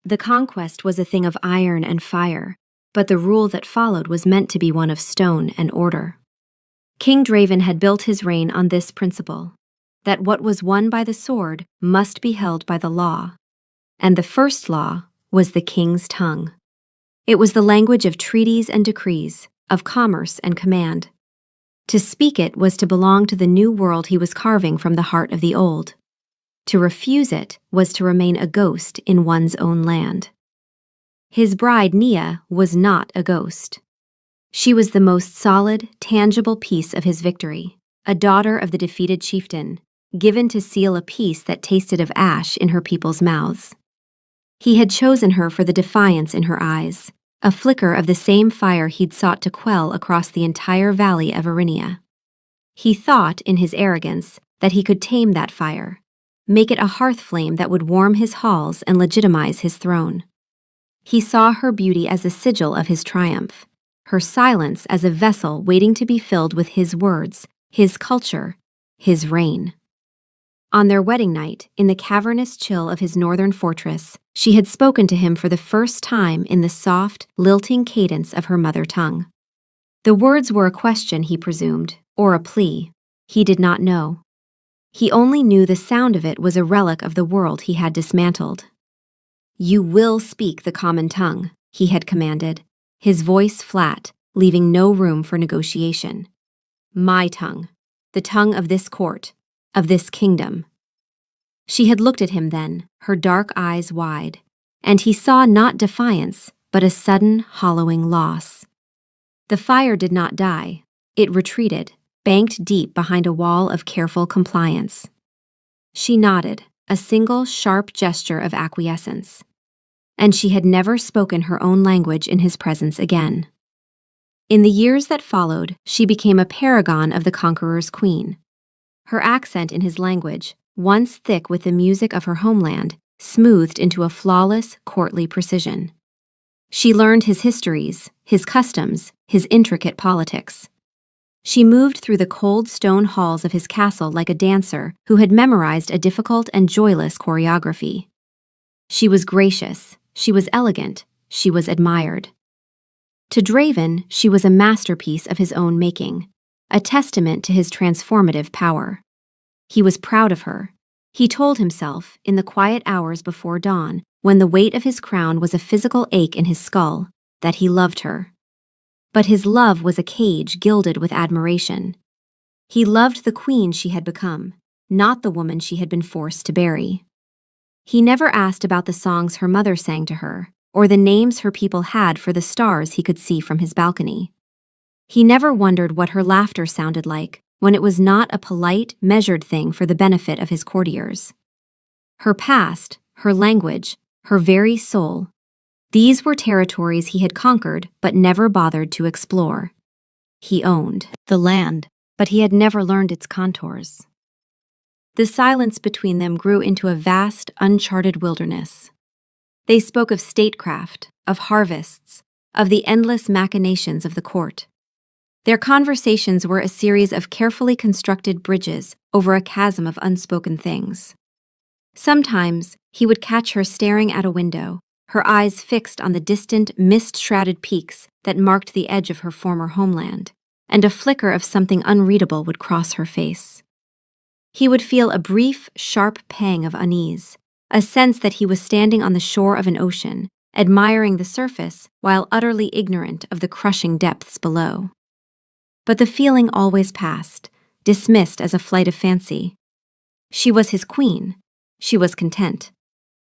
The conquest was a thing of iron and fire, but the rule that followed was meant to be one of stone and order. King Draven had built his reign on this principle, that what was won by the sword must be held by the law, and the first law was the king's tongue. It was the language of treaties and decrees, of commerce and command. To speak it was to belong to the new world he was carving from the heart of the old. To refuse it was to remain a ghost in one's own land. His bride, Nia, was not a ghost. She was the most solid, tangible piece of his victory, a daughter of the defeated chieftain, given to seal a peace that tasted of ash in her people's mouths. He had chosen her for the defiance in her eyes, a flicker of the same fire he'd sought to quell across the entire valley of Arinia. He thought, in his arrogance, that he could tame that fire, make it a hearth flame that would warm his halls and legitimize his throne. He saw her beauty as a sigil of his triumph, her silence as a vessel waiting to be filled with his words, his culture, his reign. On their wedding night, in the cavernous chill of his northern fortress, she had spoken to him for the first time in the soft, lilting cadence of her mother tongue. The words were a question, he presumed, or a plea. He did not know. He only knew the sound of it was a relic of the world he had dismantled. "You will speak the common tongue," he had commanded, his voice flat, leaving no room for negotiation. "My tongue, the tongue of this court, of this kingdom." She had looked at him then, her dark eyes wide, and he saw not defiance, but a sudden, hollowing loss. The fire did not die. It retreated, banked deep behind a wall of careful compliance. She nodded, a single sharp gesture of acquiescence. And she had never spoken her own language in his presence again. In the years that followed, she became a paragon of the conqueror's queen. Her accent in his language, once thick with the music of her homeland, smoothed into a flawless, courtly precision. She learned his histories, his customs, his intricate politics. She moved through the cold stone halls of his castle like a dancer who had memorized a difficult and joyless choreography. She was gracious, she was elegant, she was admired. To Draven, she was a masterpiece of his own making, a testament to his transformative power. He was proud of her. He told himself, in the quiet hours before dawn, when the weight of his crown was a physical ache in his skull, that he loved her. But his love was a cage gilded with admiration. He loved the queen she had become, not the woman she had been forced to bury. He never asked about the songs her mother sang to her, or the names her people had for the stars he could see from his balcony. He never wondered what her laughter sounded like when it was not a polite, measured thing for the benefit of his courtiers. Her past, her language, her very soul, these were territories he had conquered but never bothered to explore. He owned the land, but he had never learned its contours. The silence between them grew into a vast, uncharted wilderness. They spoke of statecraft, of harvests, of the endless machinations of the court. Their conversations were a series of carefully constructed bridges over a chasm of unspoken things. Sometimes he would catch her staring at a window, her eyes fixed on the distant, mist-shrouded peaks that marked the edge of her former homeland, and a flicker of something unreadable would cross her face. He would feel a brief, sharp pang of unease, a sense that he was standing on the shore of an ocean, admiring the surface while utterly ignorant of the crushing depths below. But the feeling always passed, dismissed as a flight of fancy. She was his queen. She was content.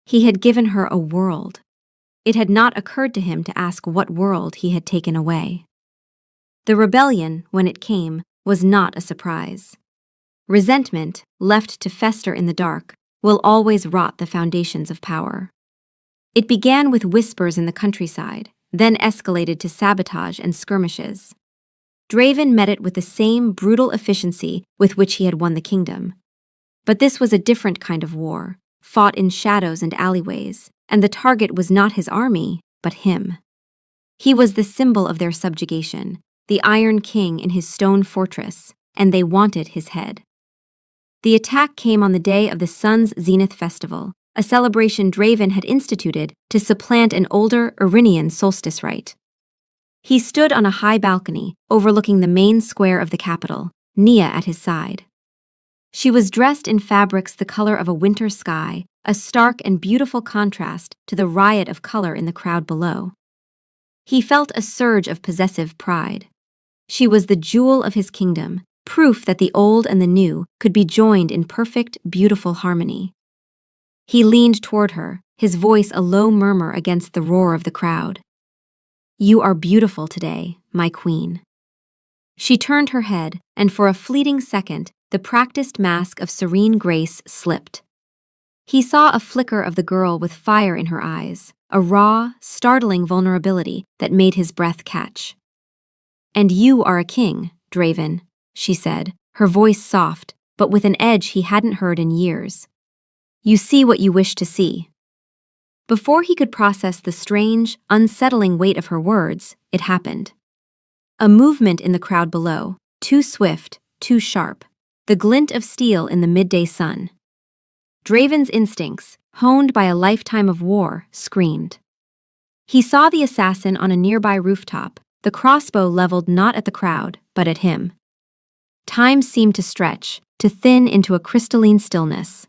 He had given her a world. It had not occurred to him to ask what world he had taken away. The rebellion, when it came, was not a surprise. Resentment, left to fester in the dark, will always rot the foundations of power. It began with whispers in the countryside, then escalated to sabotage and skirmishes. Draven met it with the same brutal efficiency with which he had won the kingdom. But this was a different kind of war, fought in shadows and alleyways, and the target was not his army, but him. He was the symbol of their subjugation, the Iron King in his stone fortress, and they wanted his head. The attack came on the day of the sun's zenith festival, a celebration Draven had instituted to supplant an older Irinian solstice rite. He stood on a high balcony overlooking the main square of the capital, Nia at his side. She was dressed in fabrics the color of a winter sky, a stark and beautiful contrast to the riot of color in the crowd below. He felt a surge of possessive pride. She was the jewel of his kingdom, proof that the old and the new could be joined in perfect, beautiful harmony. He leaned toward her, his voice a low murmur against the roar of the crowd. "You are beautiful today, my queen." She turned her head, and for a fleeting second, the practiced mask of serene grace slipped. He saw a flicker of the girl with fire in her eyes, a raw, startling vulnerability that made his breath catch. "And you are a king, Draven," she said, her voice soft, but with an edge he hadn't heard in years. "You see what you wish to see." Before he could process the strange, unsettling weight of her words, it happened. A movement in the crowd below, too swift, too sharp, the glint of steel in the midday sun. Draven's instincts, honed by a lifetime of war, screamed. He saw the assassin on a nearby rooftop, the crossbow leveled not at the crowd, but at him. Time seemed to stretch, to thin into a crystalline stillness.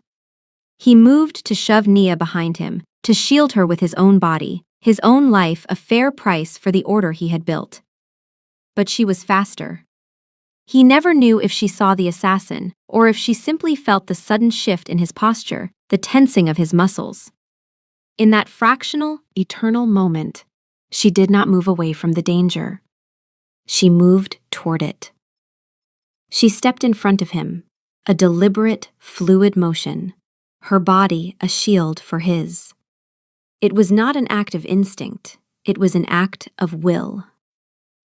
He moved to shove Nia behind him, to shield her with his own body, his own life a fair price for the order he had built. But she was faster. He never knew if she saw the assassin, or if she simply felt the sudden shift in his posture, the tensing of his muscles. In that fractional, eternal moment, she did not move away from the danger. She moved toward it. She stepped in front of him, a deliberate, fluid motion, her body a shield for his. It was not an act of instinct, it was an act of will.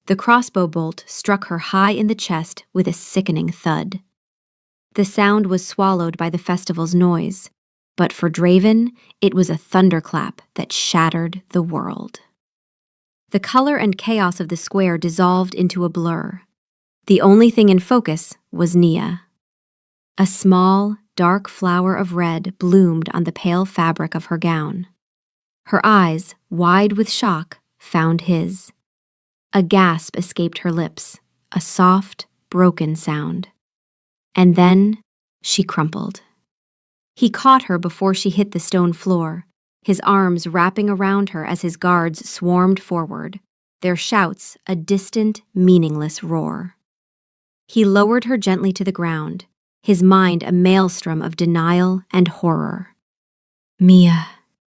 The crossbow bolt struck her high in the chest with a sickening thud. The sound was swallowed by the festival's noise, but for Draven, it was a thunderclap that shattered the world. The color and chaos of the square dissolved into a blur. The only thing in focus was Nia. A small, dark flower of red bloomed on the pale fabric of her gown. Her eyes, wide with shock, found his. A gasp escaped her lips, a soft, broken sound. And then she crumpled. He caught her before she hit the stone floor, his arms wrapping around her as his guards swarmed forward, their shouts a distant, meaningless roar. He lowered her gently to the ground, his mind a maelstrom of denial and horror. "Mia,"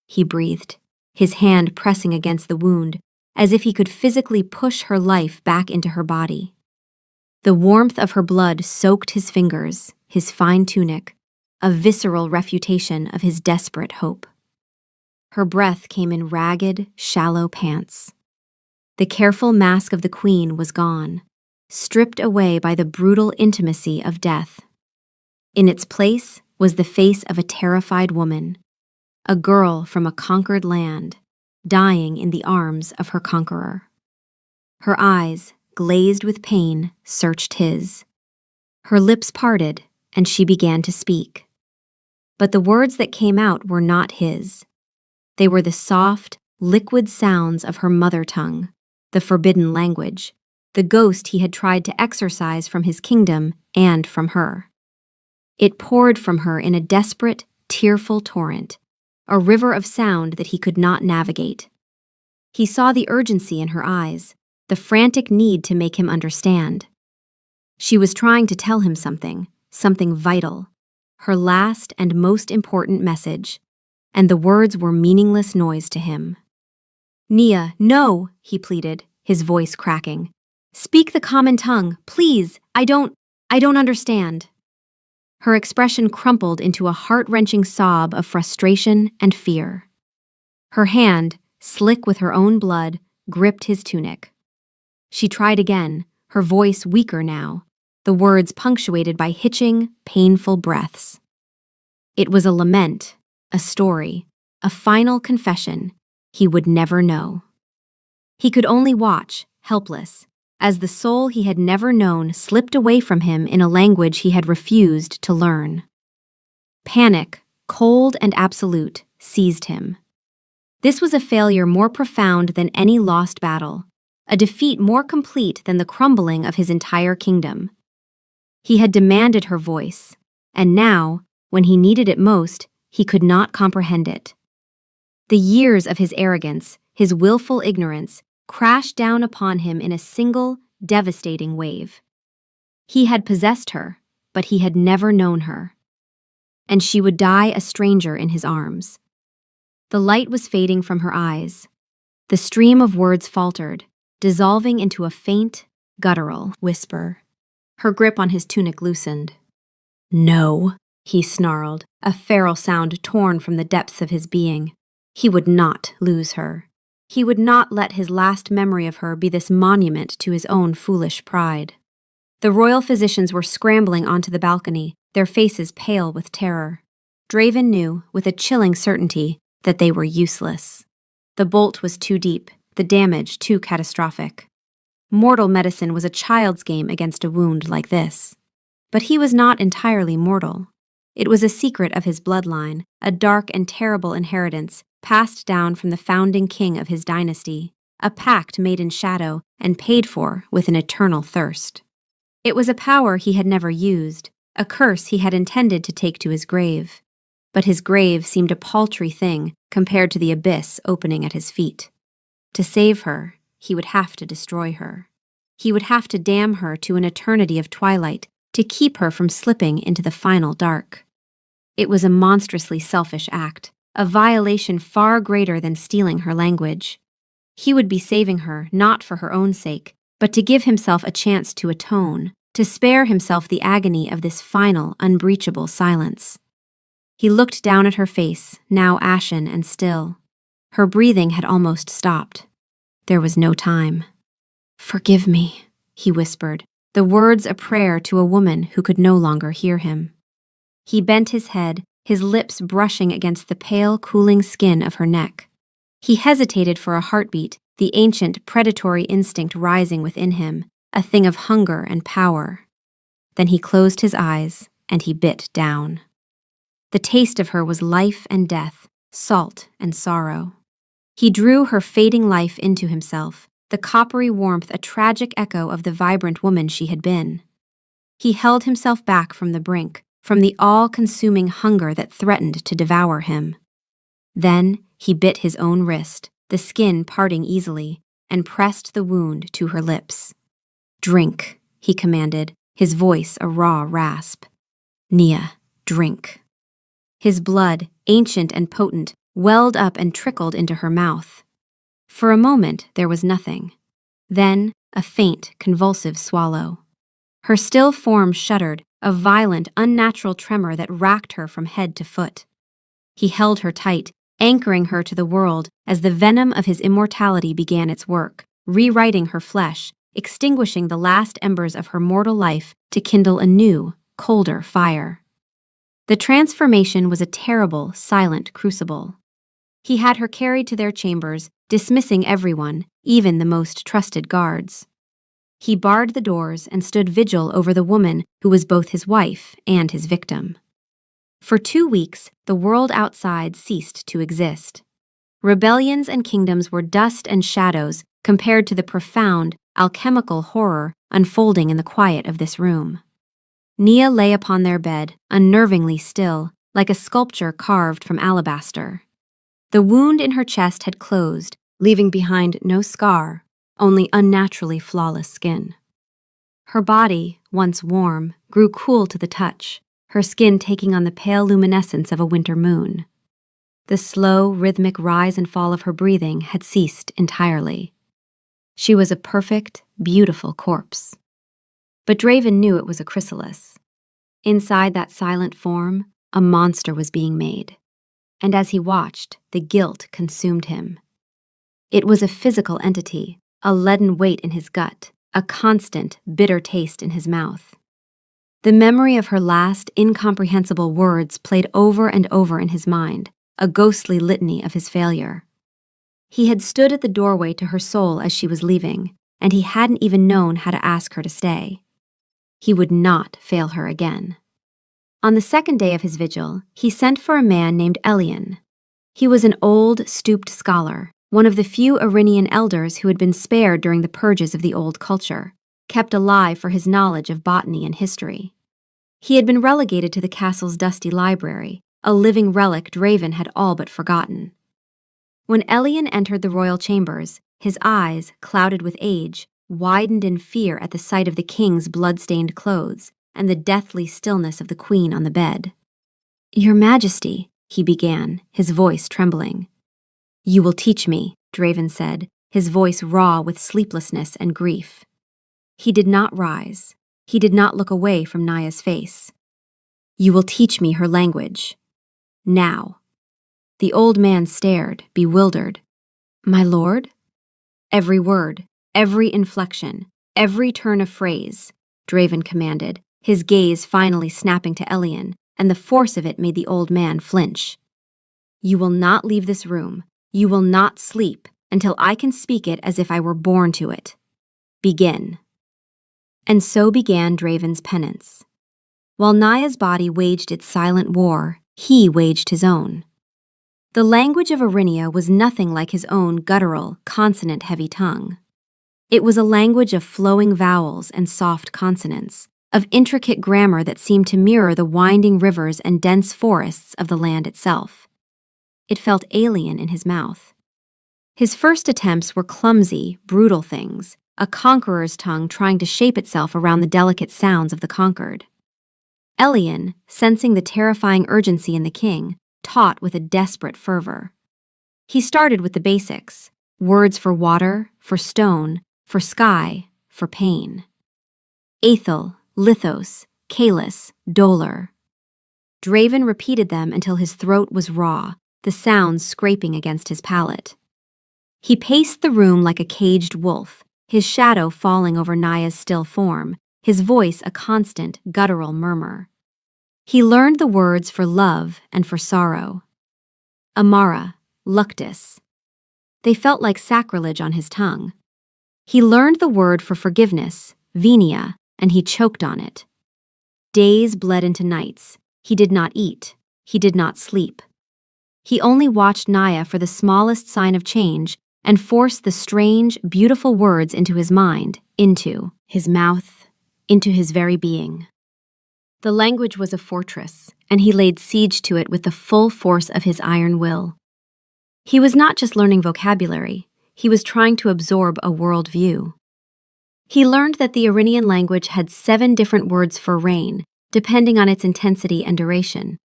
he breathed, his hand pressing against the wound, as if he could physically push her life back into her body. The warmth of her blood soaked his fingers, his fine tunic, a visceral refutation of his desperate hope. Her breath came in ragged, shallow pants. The careful mask of the queen was gone, stripped away by the brutal intimacy of death. In its place was the face of a terrified woman, a girl from a conquered land, dying in the arms of her conqueror. Her eyes, glazed with pain, searched his. Her lips parted, and she began to speak. But the words that came out were not his. They were the soft, liquid sounds of her mother tongue, the forbidden language, the ghost he had tried to exorcise from his kingdom and from her. It poured from her in a desperate, tearful torrent, a river of sound that he could not navigate. He saw the urgency in her eyes, the frantic need to make him understand. She was trying to tell him something vital, her last and most important message, and the words were meaningless noise to him. "Nia, no," he pleaded, his voice cracking. "Speak the common tongue, please. I don't understand." Her expression crumpled into a heart-wrenching sob of frustration and fear. Her hand, slick with her own blood, gripped his tunic. She tried again, her voice weaker now, the words punctuated by hitching, painful breaths. It was a lament, a story, a final confession he would never know. He could only watch, helpless, as the soul he had never known slipped away from him in a language he had refused to learn. Panic, cold and absolute, seized him. This was a failure more profound than any lost battle, a defeat more complete than the crumbling of his entire kingdom. He had demanded her voice, and now, when he needed it most, he could not comprehend it. The years of his arrogance, his willful ignorance, crashed down upon him in a single, devastating wave. He had possessed her, but he had never known her. And she would die a stranger in his arms. The light was fading from her eyes. The stream of words faltered, dissolving into a faint, guttural whisper. Her grip on his tunic loosened. "No," he snarled, a feral sound torn from the depths of his being. He would not lose her. He would not let his last memory of her be this monument to his own foolish pride. The royal physicians were scrambling onto the balcony, their faces pale with terror. Draven knew, with a chilling certainty, that they were useless. The bolt was too deep, the damage too catastrophic. Mortal medicine was a child's game against a wound like this. But he was not entirely mortal. It was a secret of his bloodline, a dark and terrible inheritance passed down from the founding king of his dynasty, a pact made in shadow and paid for with an eternal thirst. It was a power he had never used, a curse he had intended to take to his grave. But his grave seemed a paltry thing compared to the abyss opening at his feet. To save her, he would have to destroy her. He would have to damn her to an eternity of twilight to keep her from slipping into the final dark. It was a monstrously selfish act, a violation far greater than stealing her language. He would be saving her not for her own sake, but to give himself a chance to atone, to spare himself the agony of this final, unbreachable silence. He looked down at her face, now ashen and still. Her breathing had almost stopped. There was no time. "Forgive me," he whispered, the words a prayer to a woman who could no longer hear him. He bent his head, his lips brushing against the pale, cooling skin of her neck. He hesitated for a heartbeat, the ancient, predatory instinct rising within him, a thing of hunger and power. Then he closed his eyes, and he bit down. The taste of her was life and death, salt and sorrow. He drew her fading life into himself, the coppery warmth a tragic echo of the vibrant woman she had been. He held himself back from the brink, from the all-consuming hunger that threatened to devour him. Then he bit his own wrist, the skin parting easily, and pressed the wound to her lips. "Drink," he commanded, his voice a raw rasp. "Nia, drink." His blood, ancient and potent, welled up and trickled into her mouth. For a moment there was nothing. Then a faint, convulsive swallow. Her still form shuddered, a violent, unnatural tremor that racked her from head to foot. He held her tight, anchoring her to the world as the venom of his immortality began its work, rewriting her flesh, extinguishing the last embers of her mortal life to kindle a new, colder fire. The transformation was a terrible, silent crucible. He had her carried to their chambers, dismissing everyone, even the most trusted guards. He barred the doors and stood vigil over the woman who was both his wife and his victim. For 2 weeks, the world outside ceased to exist. Rebellions and kingdoms were dust and shadows compared to the profound, alchemical horror unfolding in the quiet of this room. Nia lay upon their bed, unnervingly still, like a sculpture carved from alabaster. The wound in her chest had closed, leaving behind no scar, only unnaturally flawless skin. Her body, once warm, grew cool to the touch, her skin taking on the pale luminescence of a winter moon. The slow, rhythmic rise and fall of her breathing had ceased entirely. She was a perfect, beautiful corpse. But Draven knew it was a chrysalis. Inside that silent form, a monster was being made. And as he watched, the guilt consumed him. It was a physical entity, a leaden weight in his gut, a constant, bitter taste in his mouth. The memory of her last, incomprehensible words played over and over in his mind, a ghostly litany of his failure. He had stood at the doorway to her soul as she was leaving, and he hadn't even known how to ask her to stay. He would not fail her again. On the second day of his vigil, he sent for a man named Elian. He was an old, stooped scholar, one of the few Iranian elders who had been spared during the purges of the old culture, kept alive for his knowledge of botany and history. He had been relegated to the castle's dusty library, a living relic Draven had all but forgotten. When Elian entered the royal chambers, his eyes, clouded with age, widened in fear at the sight of the king's blood-stained clothes and the deathly stillness of the queen on the bed. "Your Majesty," he began, his voice trembling. "You will teach me," Draven said, his voice raw with sleeplessness and grief. He did not rise. He did not look away from Naya's face. "You will teach me her language. Now." The old man stared, bewildered. "My lord?" "Every word, every inflection, every turn of phrase," Draven commanded, his gaze finally snapping to Elian, and the force of it made the old man flinch. "You will not leave this room. You will not sleep until I can speak it as if I were born to it. Begin." And so began Draven's penance. While Naya's body waged its silent war, he waged his own. The language of Arinia was nothing like his own guttural, consonant-heavy tongue. It was a language of flowing vowels and soft consonants, of intricate grammar that seemed to mirror the winding rivers and dense forests of the land itself. It felt alien in his mouth. His first attempts were clumsy, brutal things, a conqueror's tongue trying to shape itself around the delicate sounds of the conquered. Elian, sensing the terrifying urgency in the king, taught with a desperate fervor. He started with the basics: words for water, for stone, for sky, for pain. Aethel, lithos, kalis, dolor. Draven repeated them until his throat was raw, the sounds scraping against his palate. He paced the room like a caged wolf, his shadow falling over Naya's still form, his voice a constant, guttural murmur. He learned the words for love and for sorrow. Amara, luctus. They felt like sacrilege on his tongue. He learned the word for forgiveness, venia, and he choked on it. Days bled into nights. He did not eat. He did not sleep. He only watched Naya for the smallest sign of change and forced the strange, beautiful words into his mind, into his mouth, into his very being. The language was a fortress, and he laid siege to it with the full force of his iron will. He was not just learning vocabulary, he was trying to absorb a world view. He learned that the Iranian language had 7 different words for rain, depending on its intensity and duration,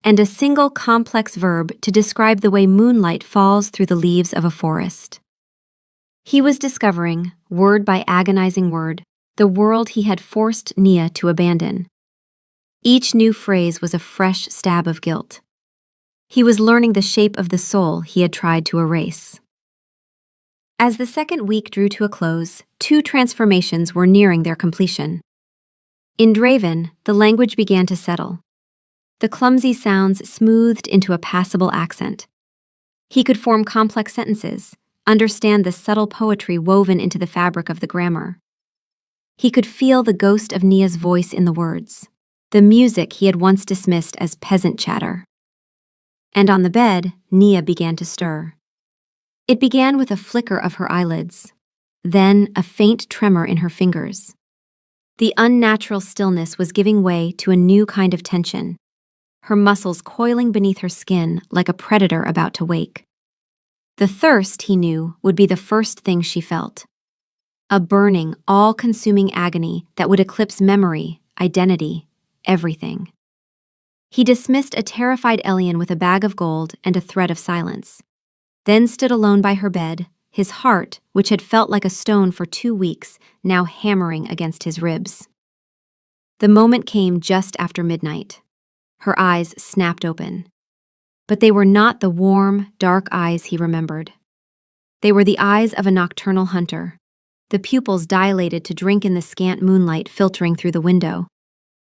and a single complex verb to describe the way moonlight falls through the leaves of a forest. He was discovering, word by agonizing word, the world he had forced Nia to abandon. Each new phrase was a fresh stab of guilt. He was learning the shape of the soul he had tried to erase. As the second week drew to a close, 2 transformations were nearing their completion. In Draven, the language began to settle. The clumsy sounds smoothed into a passable accent. He could form complex sentences, understand the subtle poetry woven into the fabric of the grammar. He could feel the ghost of Nia's voice in the words, the music he had once dismissed as peasant chatter. And on the bed, Nia began to stir. It began with a flicker of her eyelids, then a faint tremor in her fingers. The unnatural stillness was giving way to a new kind of tension, her muscles coiling beneath her skin like a predator about to wake. The thirst, he knew, would be the first thing she felt. A burning, all-consuming agony that would eclipse memory, identity, everything. He dismissed a terrified Elian with a bag of gold and a thread of silence, then stood alone by her bed, his heart, which had felt like a stone for 2 weeks, now hammering against his ribs. The moment came just after midnight. Her eyes snapped open. But they were not the warm, dark eyes he remembered. They were the eyes of a nocturnal hunter, the pupils dilated to drink in the scant moonlight filtering through the window,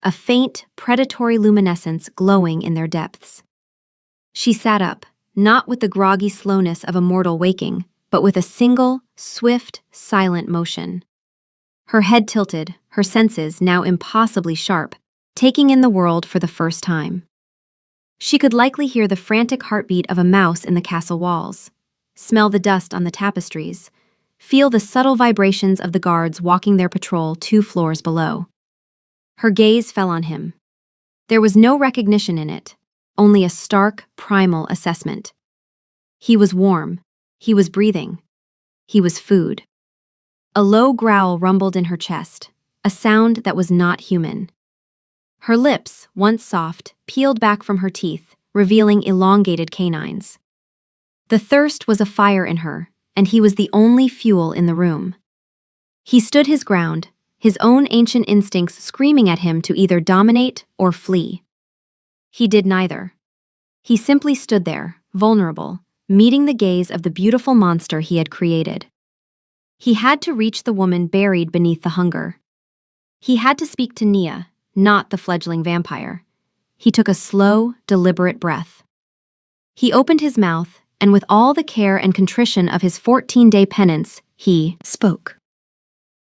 a faint, predatory luminescence glowing in their depths. She sat up, not with the groggy slowness of a mortal waking, but with a single, swift, silent motion. Her head tilted, her senses, now impossibly sharp, taking in the world for the first time. She could likely hear the frantic heartbeat of a mouse in the castle walls, smell the dust on the tapestries, feel the subtle vibrations of the guards walking their patrol 2 floors below. Her gaze fell on him. There was no recognition in it, only a stark, primal assessment. He was warm. He was breathing. He was food. A low growl rumbled in her chest, a sound that was not human. Her lips, once soft, peeled back from her teeth, revealing elongated canines. The thirst was a fire in her, and he was the only fuel in the room. He stood his ground, his own ancient instincts screaming at him to either dominate or flee. He did neither. He simply stood there, vulnerable, meeting the gaze of the beautiful monster he had created. He had to reach the woman buried beneath the hunger. He had to speak to Nia, not the fledgling vampire. He took a slow, deliberate breath. He opened his mouth, and with all the care and contrition of his 14-day penance, he spoke.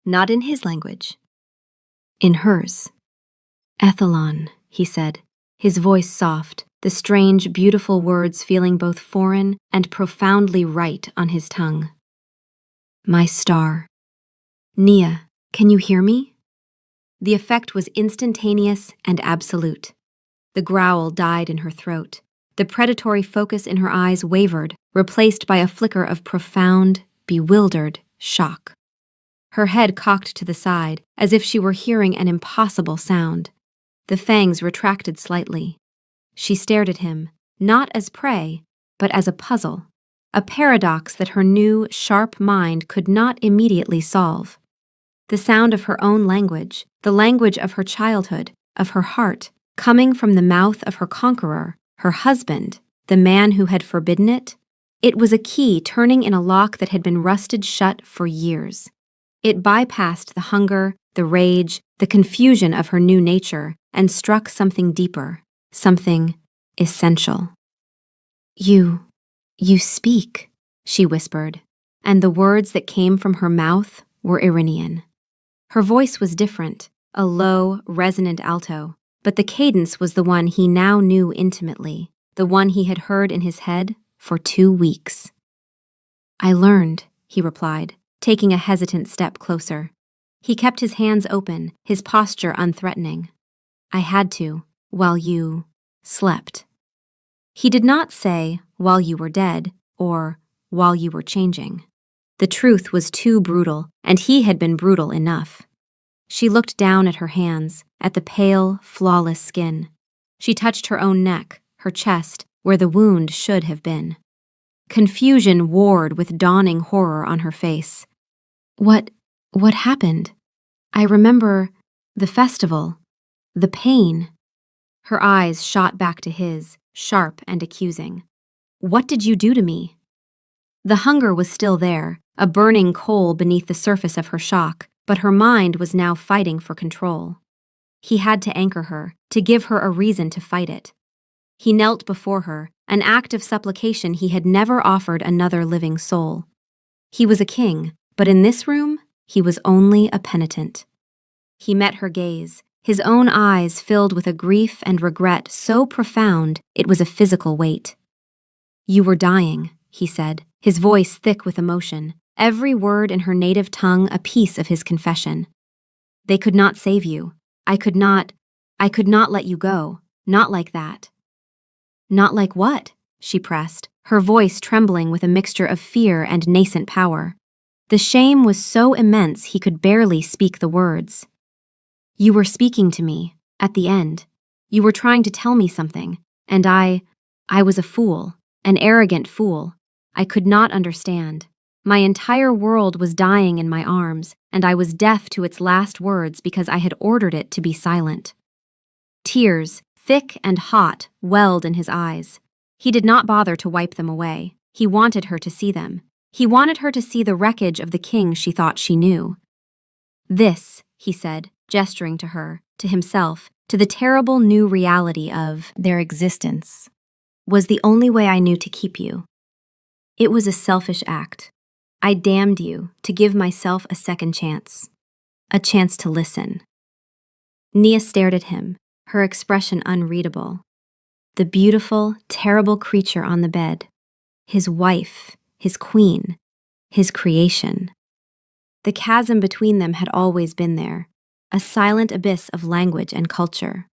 Not in his language. In hers. Ethelon, he said, his voice soft, the strange, beautiful words feeling both foreign and profoundly right on his tongue. My star. Nia, can you hear me? The effect was instantaneous and absolute. The growl died in her throat. The predatory focus in her eyes wavered, replaced by a flicker of profound, bewildered shock. Her head cocked to the side, as if she were hearing an impossible sound. The fangs retracted slightly. She stared at him, not as prey, but as a puzzle, a paradox that her new, sharp mind could not immediately solve. The sound of her own language, the language of her childhood, of her heart, coming from the mouth of her conqueror, her husband, the man who had forbidden it, it was a key turning in a lock that had been rusted shut for years. It bypassed the hunger, the rage, the confusion of her new nature, and struck something deeper, something essential. You speak, she whispered, and the words that came from her mouth were Iranian. Her voice was different, a low, resonant alto, but the cadence was the one he now knew intimately, the one he had heard in his head for 2 weeks. I learned, he replied, taking a hesitant step closer. He kept his hands open, his posture unthreatening. I had to, while you slept. He did not say, while you were dead, or while you were changing. The truth was too brutal, and he had been brutal enough. She looked down at her hands, at the pale, flawless skin. She touched her own neck, her chest, where the wound should have been. Confusion warred with dawning horror on her face. What happened? I remember the festival, the pain. Her eyes shot back to his, sharp and accusing. What did you do to me? The hunger was still there, a burning coal beneath the surface of her shock, but her mind was now fighting for control. He had to anchor her, to give her a reason to fight it. He knelt before her, an act of supplication he had never offered another living soul. He was a king, but in this room, he was only a penitent. He met her gaze, his own eyes filled with a grief and regret so profound it was a physical weight. You were dying, he said, his voice thick with emotion, every word in her native tongue a piece of his confession. They could not save you. I could not let you go. Not like that. Not like what? She pressed, her voice trembling with a mixture of fear and nascent power. The shame was so immense he could barely speak the words. You were speaking to me, at the end. You were trying to tell me something, and I was a fool, an arrogant fool. I could not understand. My entire world was dying in my arms, and I was deaf to its last words because I had ordered it to be silent. Tears, thick and hot, welled in his eyes. He did not bother to wipe them away. He wanted her to see them. He wanted her to see the wreckage of the king she thought she knew. This, he said, gesturing to her, to himself, to the terrible new reality of their existence, was the only way I knew to keep you. It was a selfish act. I damned you to give myself a second chance. A chance to listen. Nia stared at him, her expression unreadable. The beautiful, terrible creature on the bed. His wife, his queen, his creation. The chasm between them had always been there, a silent abyss of language and culture.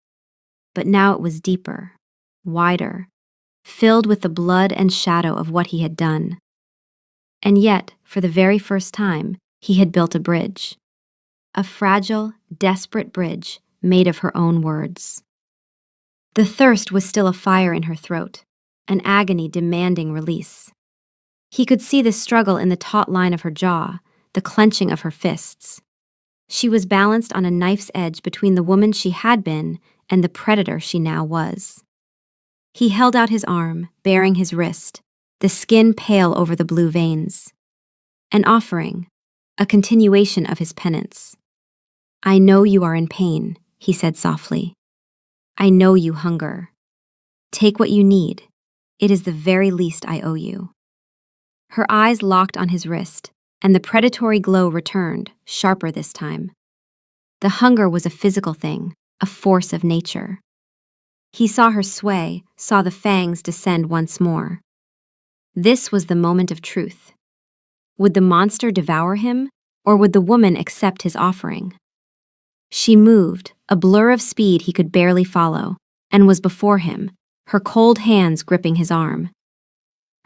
But now it was deeper, wider, filled with the blood and shadow of what he had done. And yet, for the very first time, he had built a bridge. A fragile, desperate bridge made of her own words. The thirst was still a fire in her throat, an agony demanding release. He could see the struggle in the taut line of her jaw, the clenching of her fists. She was balanced on a knife's edge between the woman she had been and the predator she now was. He held out his arm, baring his wrist, the skin pale over the blue veins. An offering, a continuation of his penance. "I know you are in pain," he said softly. "I know you hunger. Take what you need. It is the very least I owe you." Her eyes locked on his wrist, and the predatory glow returned, sharper this time. The hunger was a physical thing, a force of nature. He saw her sway, saw the fangs descend once more. This was the moment of truth. Would the monster devour him, or would the woman accept his offering? She moved, a blur of speed he could barely follow, and was before him, her cold hands gripping his arm.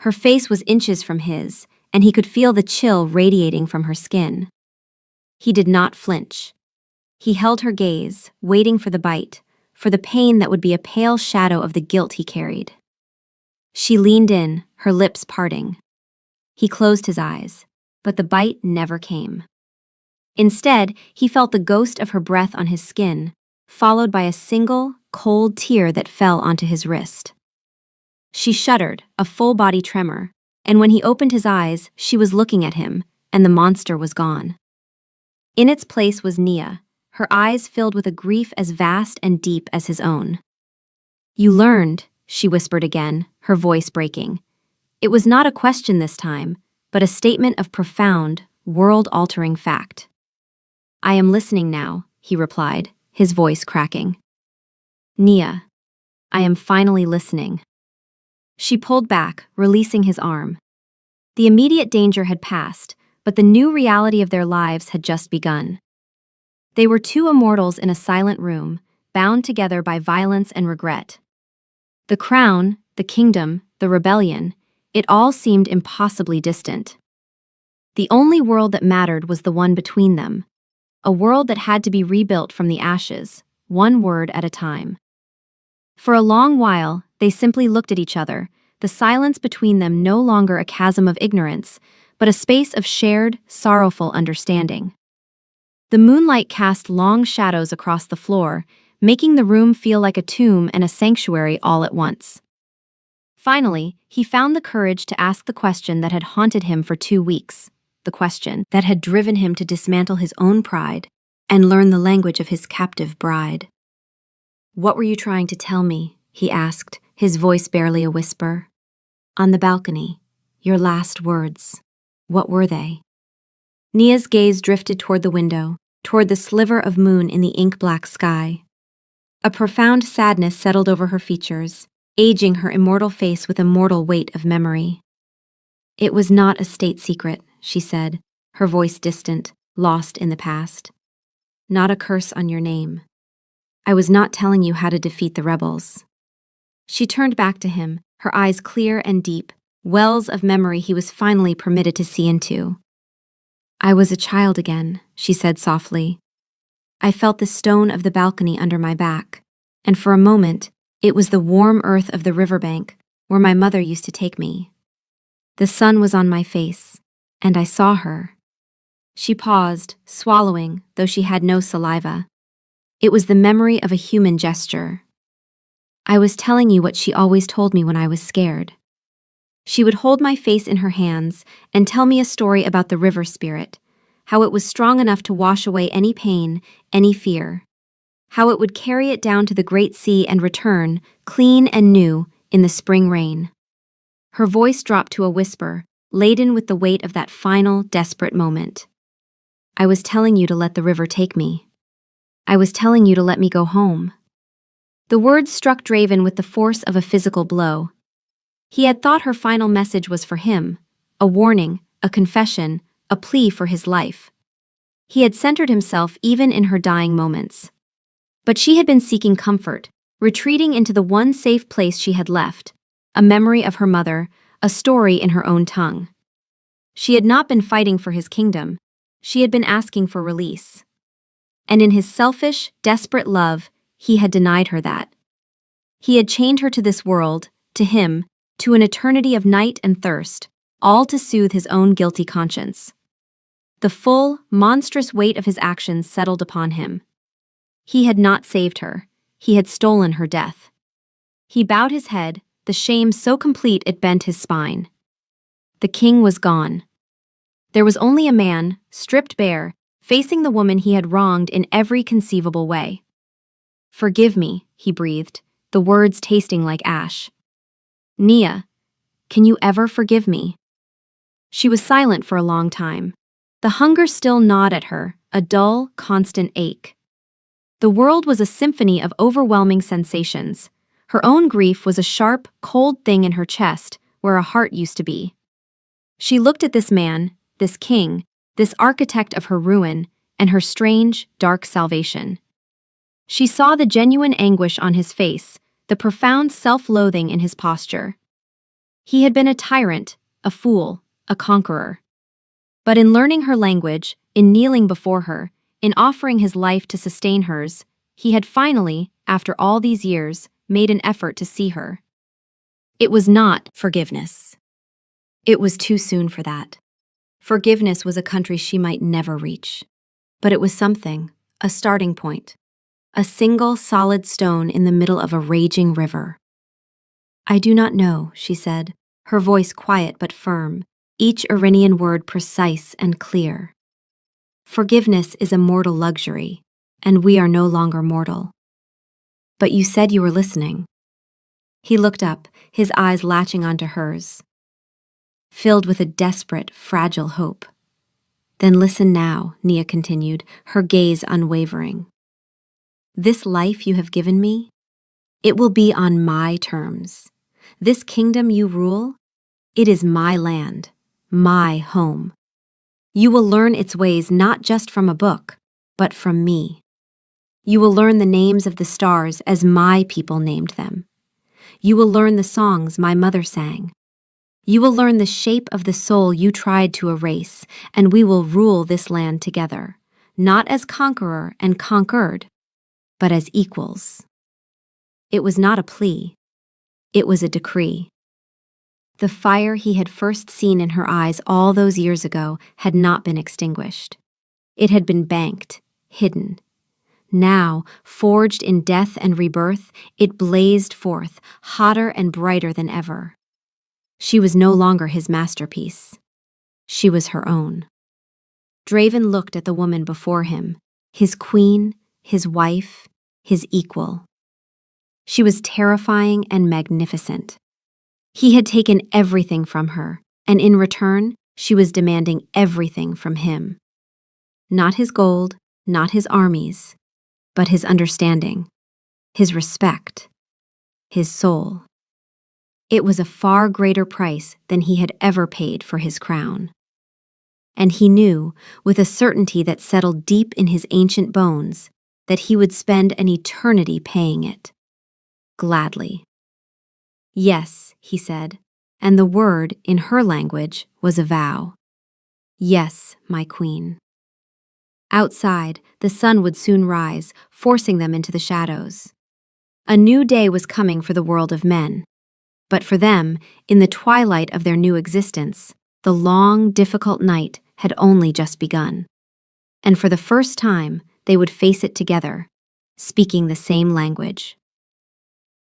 Her face was inches from his, and he could feel the chill radiating from her skin. He did not flinch. He held her gaze, waiting for the bite, for the pain that would be a pale shadow of the guilt he carried. She leaned in, her lips parting. He closed his eyes, but the bite never came. Instead, he felt the ghost of her breath on his skin, followed by a single, cold tear that fell onto his wrist. She shuddered, a full-body tremor, and when he opened his eyes, she was looking at him, and the monster was gone. In its place was Nia, her eyes filled with a grief as vast and deep as his own. "You learned," she whispered again, her voice breaking. It was not a question this time, but a statement of profound, world-altering fact. "I am listening now," he replied, his voice cracking. "Nia, I am finally listening." She pulled back, releasing his arm. The immediate danger had passed, but the new reality of their lives had just begun. They were two immortals in a silent room, bound together by violence and regret. The crown, the kingdom, the rebellion, it all seemed impossibly distant. The only world that mattered was the one between them, a world that had to be rebuilt from the ashes, one word at a time. For a long while, they simply looked at each other, the silence between them no longer a chasm of ignorance, but a space of shared, sorrowful understanding. The moonlight cast long shadows across the floor, making the room feel like a tomb and a sanctuary all at once. Finally, he found the courage to ask the question that had haunted him for 2 weeks, the question that had driven him to dismantle his own pride and learn the language of his captive bride. "What were you trying to tell me?" he asked, his voice barely a whisper. "On the balcony, your last words. What were they?" Nia's gaze drifted toward the window, toward the sliver of moon in the ink-black sky. A profound sadness settled over her features, aging her immortal face with a mortal weight of memory. "It was not a state secret," she said, her voice distant, lost in the past. "Not a curse on your name. I was not telling you how to defeat the rebels." She turned back to him, her eyes clear and deep, wells of memory he was finally permitted to see into. "I was a child again," she said softly. "I felt the stone of the balcony under my back, and for a moment, it was the warm earth of the riverbank where my mother used to take me. The sun was on my face, and I saw her." She paused, swallowing, though she had no saliva. It was the memory of a human gesture. "I was telling you what she always told me when I was scared." She would hold my face in her hands and tell me a story about the river spirit, how it was strong enough to wash away any pain, any fear, how it would carry it down to the great sea and return, clean and new, in the spring rain. Her voice dropped to a whisper, laden with the weight of that final, desperate moment. "I was telling you to let the river take me. I was telling you to let me go home." The words struck Draven with the force of a physical blow. He had thought her final message was for him, a warning, a confession, a plea for his life. He had centered himself even in her dying moments. But she had been seeking comfort, retreating into the one safe place she had left, a memory of her mother, a story in her own tongue. She had not been fighting for his kingdom, she had been asking for release. And in his selfish, desperate love, he had denied her that. He had chained her to this world, to him, to an eternity of night and thirst, all to soothe his own guilty conscience. The full, monstrous weight of his actions settled upon him. He had not saved her. He had stolen her death. He bowed his head, the shame so complete it bent his spine. The king was gone. There was only a man, stripped bare, facing the woman he had wronged in every conceivable way. "Forgive me," he breathed, the words tasting like ash. "Nia, can you ever forgive me?" She was silent for a long time. The hunger still gnawed at her, a dull, constant ache. The world was a symphony of overwhelming sensations. Her own grief was a sharp, cold thing in her chest, where a heart used to be. She looked at this man, this king, this architect of her ruin, and her strange, dark salvation. She saw the genuine anguish on his face, the profound self-loathing in his posture. He had been a tyrant, a fool, a conqueror. But in learning her language, in kneeling before her, in offering his life to sustain hers, he had finally, after all these years, made an effort to see her. It was not forgiveness. It was too soon for that. Forgiveness was a country she might never reach. But it was something, a starting point. A single solid stone in the middle of a raging river. "I do not know," she said, her voice quiet but firm, each Iranian word precise and clear. "Forgiveness is a mortal luxury, and we are no longer mortal." "But you said you were listening." He looked up, his eyes latching onto hers, filled with a desperate, fragile hope. "Then listen now," Nia continued, her gaze unwavering. "This life you have given me, it will be on my terms. This kingdom you rule, it is my land, my home. You will learn its ways not just from a book, but from me. You will learn the names of the stars as my people named them. You will learn the songs my mother sang. You will learn the shape of the soul you tried to erase, and we will rule this land together, not as conqueror and conquered, but as equals." It was not a plea. It was a decree. The fire he had first seen in her eyes all those years ago had not been extinguished. It had been banked, hidden. Now, forged in death and rebirth, it blazed forth, hotter and brighter than ever. She was no longer his masterpiece. She was her own. Draven looked at the woman before him, his queen, his wife, his equal. She was terrifying and magnificent. He had taken everything from her, and in return, she was demanding everything from him. Not his gold, not his armies, but his understanding, his respect, his soul. It was a far greater price than he had ever paid for his crown. And he knew, with a certainty that settled deep in his ancient bones, that he would spend an eternity paying it. Gladly. "Yes," he said, and the word, in her language, was a vow. "Yes, my queen." Outside, the sun would soon rise, forcing them into the shadows. A new day was coming for the world of men. But for them, in the twilight of their new existence, the long, difficult night had only just begun. And for the first time, they would face it together, speaking the same language.